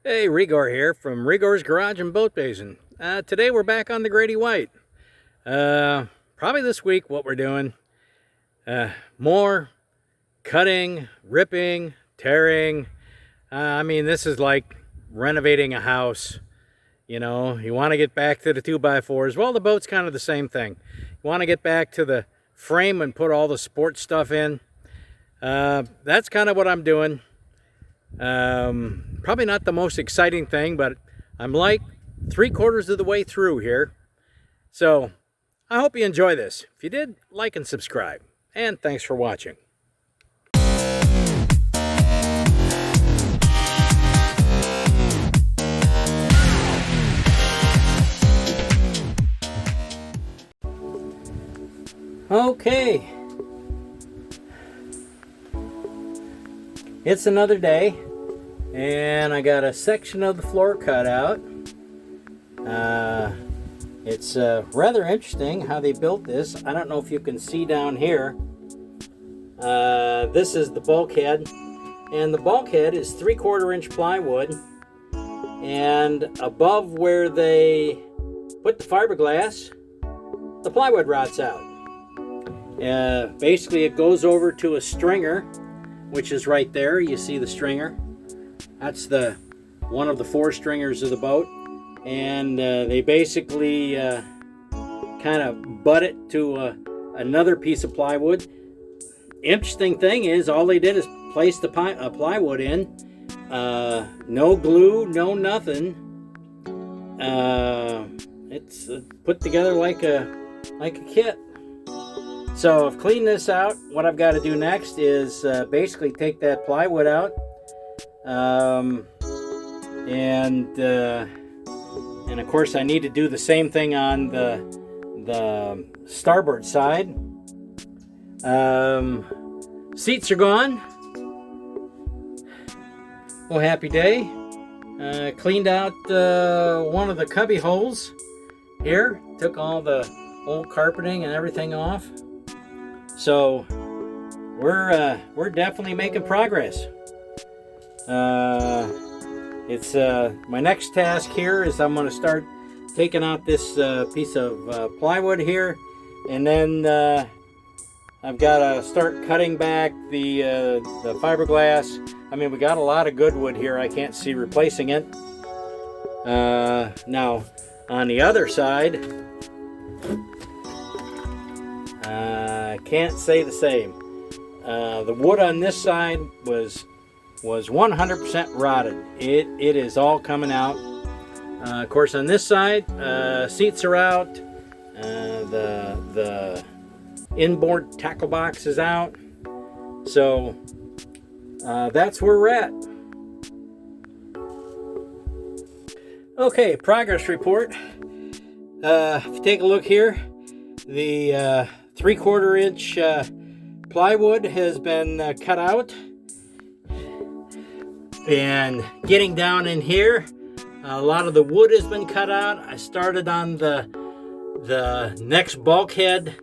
Hey, Rigor here from Rigor's Garage and Boat Basin. Today we're back on the Grady White. Probably this week what we're doing, more cutting, ripping, tearing. This is like renovating a house. You know, you want to get back to the 2x4s. Well, the boat's kind of the same thing. You want to get back to the frame and put all the sports stuff in. That's kind of what I'm doing. Probably not the most exciting thing, but I'm like 3/4 of the way through here. So I hope you enjoy this. If you did, like and subscribe. And thanks for watching. Okay. It's another day, and I got a section of the floor cut out. It's rather interesting how they built this. I don't know if you can see down here. This is the bulkhead, and the bulkhead is 3/4 inch plywood, and above where they put the fiberglass, the plywood rots out. Basically it goes over to a stringer, which is right there. You see the stringer. That's the one of the 4 stringers of the boat, and they basically kind of butt it to another piece of plywood. Interesting thing is, all they did is place the plywood in. No glue, no nothing. It's put together like a kit. So I've cleaned this out. What I've got to do next is basically take that plywood out, and of course I need to do the same thing on the starboard side. Seats are gone. Oh, happy day. Cleaned out one of the cubby holes here. Took all the old carpeting and everything off. So we're definitely making progress. It's my next task here is I'm going to start taking out this piece of plywood here, and then I've got to start cutting back the fiberglass. I mean, we got a lot of good wood here. I can't see replacing it. Now on the other side, can't say the same. The wood on this side was 100% rotted. It is all coming out. Of course, on this side, seats are out. The inboard tackle box is out. So that's where we're at. Okay, progress report. If you take a look here, the 3/4 inch plywood has been cut out, and getting down in here, a lot of the wood has been cut out. I started on the next bulkhead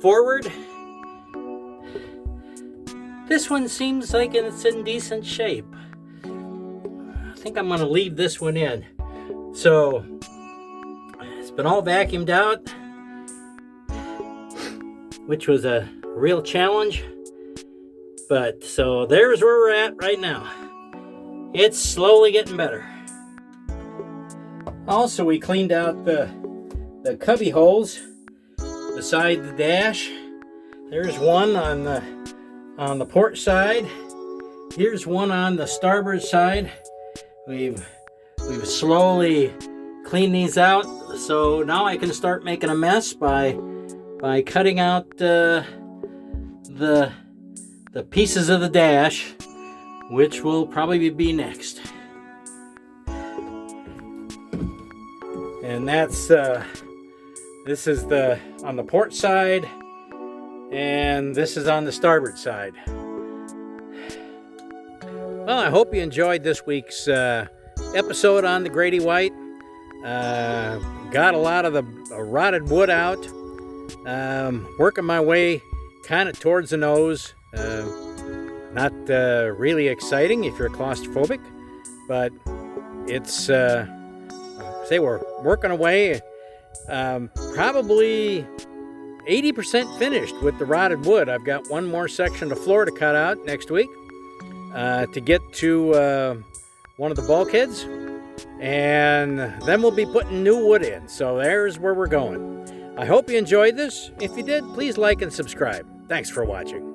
forward. This one seems like it's in decent shape. I think I'm going to leave this one in. So it's been all vacuumed out, which was a real challenge. But so there's where we're at right now. It's slowly getting better. Also, we cleaned out the cubby holes beside the dash. There's one on the port side. Here's one on the starboard side. We've slowly cleaned these out, so now I can start making a mess by cutting out the pieces of the dash, which will probably be next. And that's this is on the port side, and this is on the starboard side. Well, I hope you enjoyed this week's episode on the Grady White. Got a lot of the rotted wood out. Working my way kind of towards the nose. Not really exciting if you're claustrophobic, but it's, say we're working away, probably 80% finished with the rotted wood. I've got one more section of floor to cut out next week to get to one of the bulkheads, and then we'll be putting new wood in. So there's where we're going. I hope you enjoyed this. If you did, please like and subscribe. Thanks for watching.